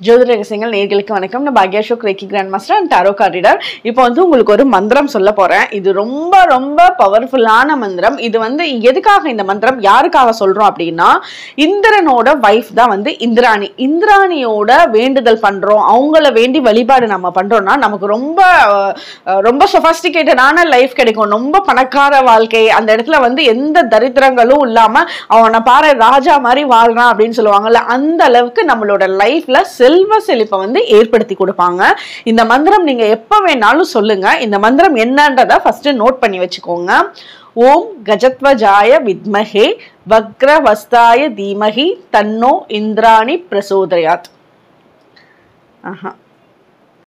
ஜோதிட ரகசியங்கள் நேயர்களுக்கு வணக்கம். நான் பாக்யா Ashok, reiki grand master and tarot card reader. இப்போ உங்களுக்கு ஒரு மந்திரம் சொல்ல போறேன். இது ரொம்ப ரொம்ப பவர்ஃபுல்லான மந்திரம். இது எதுக்காக இந்த மந்திரம் யாருக்காக சொல்றோம் அப்படின்னா, இந்திரனோட வைஃப் தான் இந்திராணி. இந்திராணியோட வேண்டுதல் பண்றோம், அவங்கள வேண்டி வழிபாடு நம்ம பண்றோம்னா நமக்கு ரொம்ப ரொம்ப சொஃபஸ்டிகேட்டடான லைஃப் கிடைக்கும். ரொம்ப பணக்கார வாழ்க்கை, அந்த இடத்துல எந்த தரித்திரங்களும் இல்லாம அவனை பாரு ராஜா மாதிரி வாழ்றான் அப்படின்னு சொல்லுவாங்கல்ல, அந்த அளவுக்கு நம்மளோட லைஃப்ல செல்வ செழிப்பை ஏற்படுத்தி கொடுப்பாங்க. இந்த மந்திரம் நீங்க எப்ப வேணாலும் சொல்லுங்க. இந்த மந்திரம் என்னன்றத ஃபர்ஸ்ட் நோட் பண்ணி வச்சுக்கோங்க. ஓம் கஜத்வஜாய வித்மஹே வக்ரவஸ்தாய தீமஹி தன்னோ இந்திராணி பிரசோதயாத்.